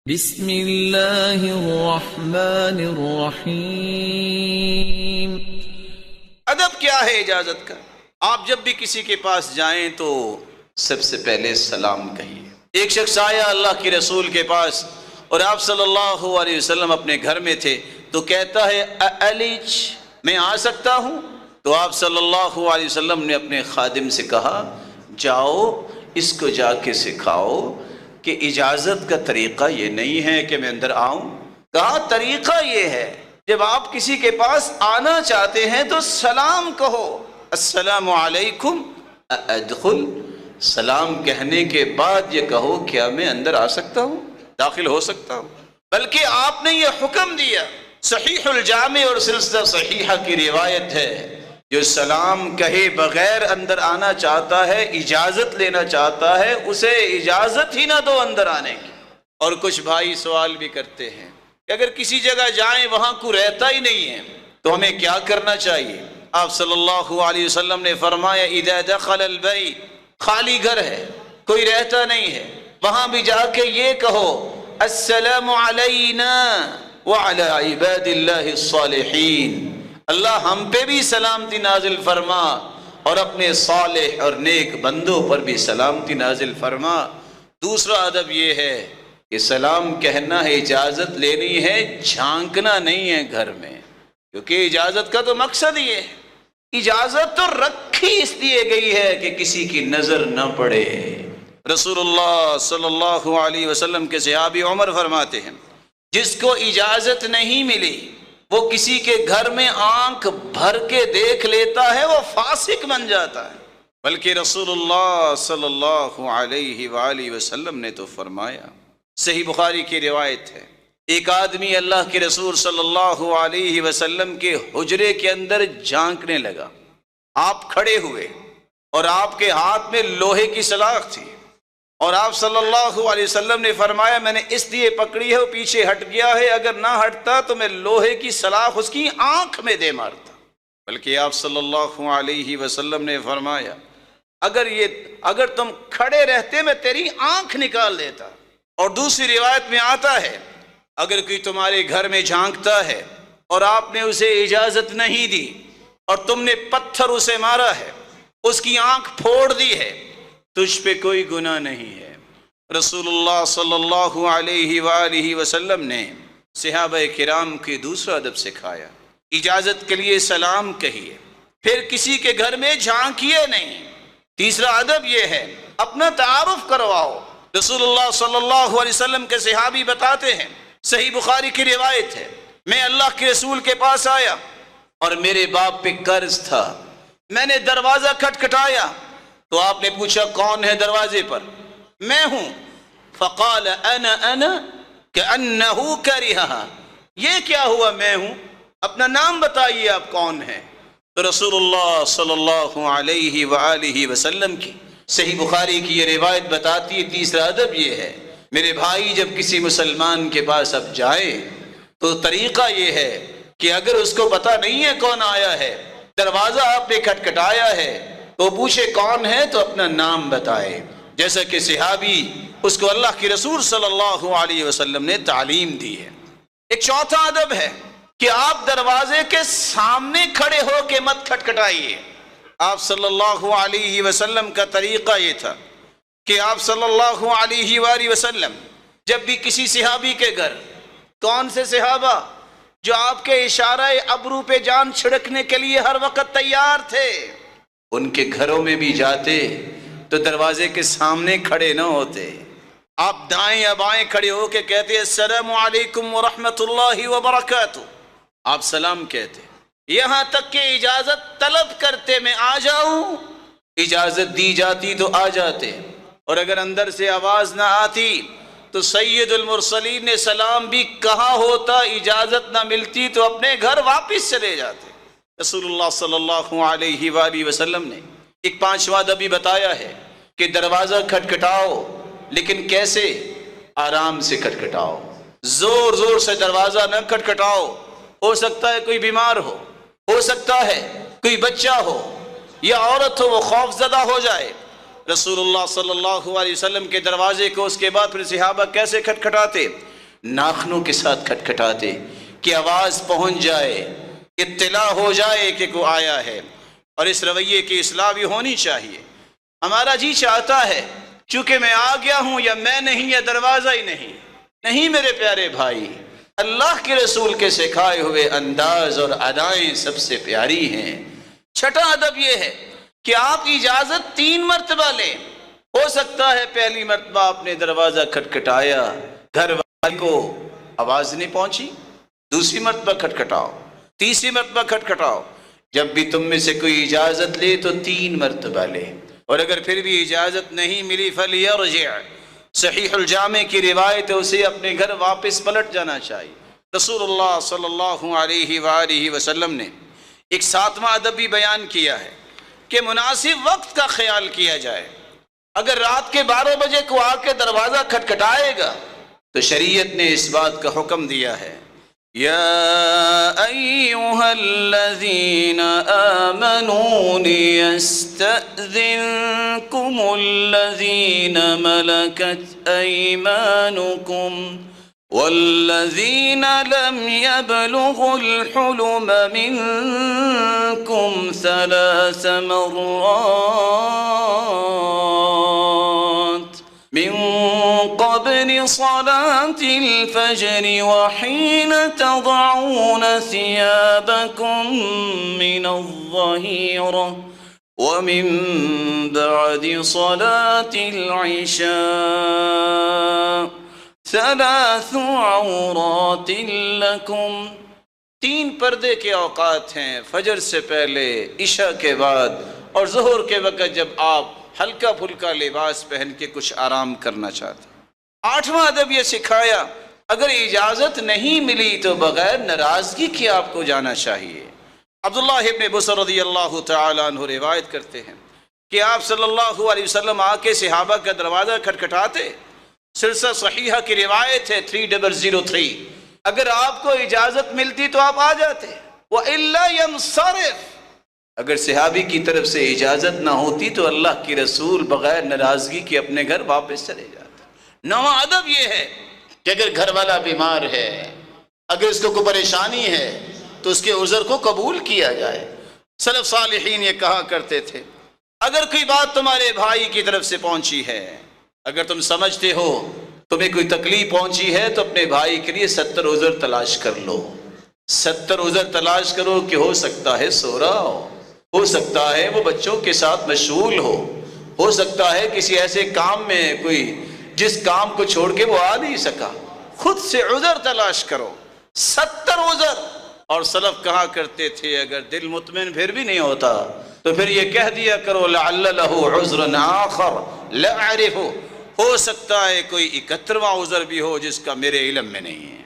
بسم اللہ الرحمن الرحیم۔ ادب کیا ہے اجازت کا؟ آپ جب بھی کسی کے پاس جائیں تو سب سے پہلے سلام کہیے۔ ایک شخص آیا اللہ کے رسول کے پاس اور آپ صلی اللہ علیہ وسلم اپنے گھر میں تھے تو کہتا ہے الیج میں آ سکتا ہوں؟ تو آپ صلی اللہ علیہ وسلم نے اپنے خادم سے کہا جاؤ اس کو جا کے سکھاؤ کہ اجازت کا طریقہ یہ نہیں ہے کہ میں اندر آؤں۔ کہا طریقہ یہ ہے جب آپ کسی کے پاس آنا چاہتے ہیں تو سلام کہو، السلام علیکم ادخل۔ سلام کہنے کے بعد یہ کہو کیا میں اندر آ سکتا ہوں، داخل ہو سکتا ہوں؟ بلکہ آپ نے یہ حکم دیا، صحیح الجامع اور سلسلہ صحیحہ کی روایت ہے، جو سلام کہے بغیر اندر آنا چاہتا ہے، اجازت لینا چاہتا ہے، اسے اجازت ہی نہ دو اندر آنے کی۔ اور کچھ بھائی سوال بھی کرتے ہیں کہ اگر کسی جگہ جائیں وہاں کوئی رہتا ہی نہیں ہے تو ہمیں کیا کرنا چاہیے؟ آپ صلی اللہ علیہ وسلم نے فرمایا اذا دخل البیت، خالی گھر ہے کوئی رہتا نہیں ہے، وہاں بھی جا کے یہ کہو السلام علینا وعلی عباد اللہ الصالحین، اللہ ہم پہ بھی سلامتی نازل فرما اور اپنے صالح اور نیک بندوں پر بھی سلامتی نازل فرما۔ دوسرا ادب یہ ہے کہ سلام کہنا ہے، اجازت لینی ہے، جھانکنا نہیں ہے گھر میں، کیونکہ اجازت کا تو مقصد یہ ہے، اجازت تو رکھی اس لیے گئی ہے کہ کسی کی نظر نہ پڑے۔ رسول اللہ صلی اللہ علیہ وسلم کے صحابی عمر فرماتے ہیں جس کو اجازت نہیں ملی وہ کسی کے گھر میں آنکھ بھر کے دیکھ لیتا ہے، وہ فاسق بن جاتا ہے۔ بلکہ رسول اللہ صلی اللہ علیہ وآلہ وسلم نے تو فرمایا، صحیح بخاری کی روایت ہے، ایک آدمی اللہ کے رسول صلی اللہ علیہ وسلم کے حجرے کے اندر جھانکنے لگا۔ آپ کھڑے ہوئے اور آپ کے ہاتھ میں لوہے کی سلاخ تھی اور آپ صلی اللہ علیہ وسلم نے فرمایا میں نے اس لیے پکڑی ہے وہ پیچھے ہٹ گیا ہے، اگر نہ ہٹتا تو میں لوہے کی سلاخ اس کی آنکھ میں دے مارتا۔ بلکہ آپ صلی اللہ علیہ وسلم نے فرمایا اگر تم کھڑے رہتے میں تیری آنکھ نکال دیتا۔ اور دوسری روایت میں آتا ہے اگر کوئی تمہارے گھر میں جھانکتا ہے اور آپ نے اسے اجازت نہیں دی اور تم نے پتھر اسے مارا ہے، اس کی آنکھ پھوڑ دی ہے، تجھ پہ کوئی گناہ نہیں ہے۔ رسول اللہ صلی اللہ علیہ وآلہ وسلم نے صحابہ کرام کی دوسرا ادب سکھایا، اجازت کے لیے سلام کہیے، پھر کسی کے گھر میں جھانکیے نہیں۔ تیسرا ادب یہ ہے اپنا تعارف کرواؤ۔ رسول اللہ صلی اللہ علیہ وسلم کے صحابی بتاتے ہیں، صحیح بخاری کی روایت ہے، میں اللہ کے رسول کے پاس آیا اور میرے باپ پہ قرض تھا، میں نے دروازہ کھٹکھٹایا تو آپ نے پوچھا کون ہے دروازے پر؟ میں ہوں۔ فقال انا کأنہ کرہہا، یہ کیا ہوا میں ہوں، اپنا نام بتائیے آپ کون ہیں؟ تو رسول اللہ صلی اللہ علیہ وآلہ وسلم کی صحیح بخاری کی یہ روایت بتاتی ہے، تیسرا ادب یہ ہے میرے بھائی جب کسی مسلمان کے پاس اب جائے تو طریقہ یہ ہے کہ اگر اس کو پتہ نہیں ہے کون آیا ہے، دروازہ آپ نے کھٹکھٹایا ہے تو پوچھے کون ہے تو اپنا نام بتائے، جیسا کہ صحابی اس کو اللہ کے رسول صلی اللہ علیہ وسلم نے تعلیم دی ہے۔ ایک چوتھا ادب ہے کہ آپ دروازے کے سامنے کھڑے ہو کے مت کھٹکھٹائیے۔ آپ صلی اللہ علیہ وسلم کا طریقہ یہ تھا کہ آپ صلی اللہ علیہ وآلہ وسلم جب بھی کسی صحابی کے گھر، کون سے صحابہ جو آپ کے اشارہ ابرو پہ جان چھڑکنے کے لیے ہر وقت تیار تھے، ان کے گھروں میں بھی جاتے تو دروازے کے سامنے کھڑے نہ ہوتے، آپ دائیں یا بائیں کھڑے ہو کے کہتے السلام علیکم ورحمۃ اللہ وبرکاتہ، آپ سلام کہتے، یہاں تک کہ اجازت طلب کرتے میں آ جاؤں، اجازت دی جاتی تو آ جاتے، اور اگر اندر سے آواز نہ آتی تو سید المرسلین نے سلام بھی کہا ہوتا، اجازت نہ ملتی تو اپنے گھر واپس چلے جاتے۔ رسول اللہ صلی اللہ علیہ وآلہ وسلم نے ایک پانچواں ادب بھی بتایا ہے کہ دروازہ کھٹکھٹاؤ، لیکن کیسے؟ آرام سے کھٹکھٹاؤ، زور زور سے دروازہ نہ کھٹکھٹاؤ، ہو سکتا ہے کوئی بیمار ہو سکتا ہے کوئی بچہ ہو یا عورت ہو، وہ خوف زدہ ہو جائے۔ رسول اللہ صلی اللہ علیہ وسلم کے دروازے کو اس کے بعد پھر صحابہ کیسے کھٹکھٹاتے ناخنوں کے ساتھ کھٹکھٹاتے کہ آواز پہنچ جائے، اطلاع ہو جائے کہ کوئی آیا ہے۔ اور اس رویے کی اصلاح بھی ہونی چاہیے۔ ہمارا جی چاہتا ہے چونکہ میں آ گیا ہوں یا میں نہیں یا دروازہ ہی نہیں میرے پیارے بھائی، اللہ کے رسول کے سکھائے ہوئے انداز اور ادائیں سب سے پیاری ہیں۔ چھٹا ادب یہ ہے کہ آپ اجازت 3 مرتبہ لیں۔ ہو سکتا ہے پہلی مرتبہ آپ نے دروازہ کھٹکھٹایا، گھر والے کو آواز نہیں پہنچی، دوسری مرتبہ کھٹکھٹاؤ، تیسری مرتبہ کھٹکھٹاؤ۔ جب بھی تم میں سے کوئی اجازت لے تو 3 مرتبہ لے، اور اگر پھر بھی اجازت نہیں ملی فَلْيَرْجِعْ، صحیح الجامع کی روایت ہے، اسے اپنے گھر واپس پلٹ جانا چاہیے۔ رسول اللہ صلی اللہ علیہ وآلہ وسلم نے ایک 7واں ادب بھی بیان کیا ہے کہ مناسب وقت کا خیال کیا جائے۔ اگر رات کے 12 بجے کو آ کے دروازہ کھٹکھٹائے گا تو شریعت نے اس بات کا حکم دیا ہے، یا ایہا الذین آمنوا لیستأذنکم الذین ملکت ایمانکم والذین لم يبلغوا الحلم منکم 3 مرات من قبل صلاة الفجر وحين تضعون ثيابكم من الظهيرة ومن بعد صلاة العشاء 3 عورات لكم۔ 3 پردے کے اوقات ہیں، فجر سے پہلے، عشاء کے بعد اور ظہر کے وقت جب آپ ہلکا پھلکا لباس پہن کے کچھ آرام کرنا چاہتے ہیں۔ 8واں ادب یہ سکھایا اگر اجازت نہیں ملی تو بغیر ناراضگی کے آپ کو جانا چاہیے۔ عبداللہ ابن بصر رضی اللہ تعالیٰ عنہ روایت کرتے ہیں کہ آپ صلی اللہ علیہ وسلم آ کے صحابہ کا دروازہ کھٹکھٹاتے، سلسلہ صحیحہ کی روایت ہے 3003، اگر آپ کو اجازت ملتی تو آپ آ جاتے، وَإِلَّا يَنصَرِفْ، اگر صحابی کی طرف سے اجازت نہ ہوتی تو اللہ کی رسول بغیر ناراضگی کے اپنے گھر واپس چلے جاتے۔ 9واں ادب یہ ہے کہ اگر گھر والا بیمار ہے، اگر اس کو کوئی پریشانی ہے تو اس کے عذر کو قبول کیا جائے۔ سلف صالحین یہ کہا کرتے تھے اگر کوئی بات تمہارے بھائی کی طرف سے پہنچی ہے، اگر تم سمجھتے ہو تمہیں کوئی تکلیف پہنچی ہے تو اپنے بھائی کے لیے 70 عذر تلاش کر لو، 70 عذر تلاش کرو کہ ہو سکتا ہے سو رہا ہو سکتا ہے وہ بچوں کے ساتھ مشغول ہو سکتا ہے کسی ایسے کام میں کوئی جس کام کو چھوڑ کے وہ آ نہیں سکا، خود سے عذر تلاش کرو، 70 عذر۔ اور سلف کہا کرتے تھے اگر دل مطمئن پھر بھی نہیں ہوتا تو پھر یہ کہہ دیا کرو لعل له عذر آخر لا اعرفه، ہو سکتا ہے کوئی 71واں عذر بھی ہو جس کا میرے علم میں نہیں ہے۔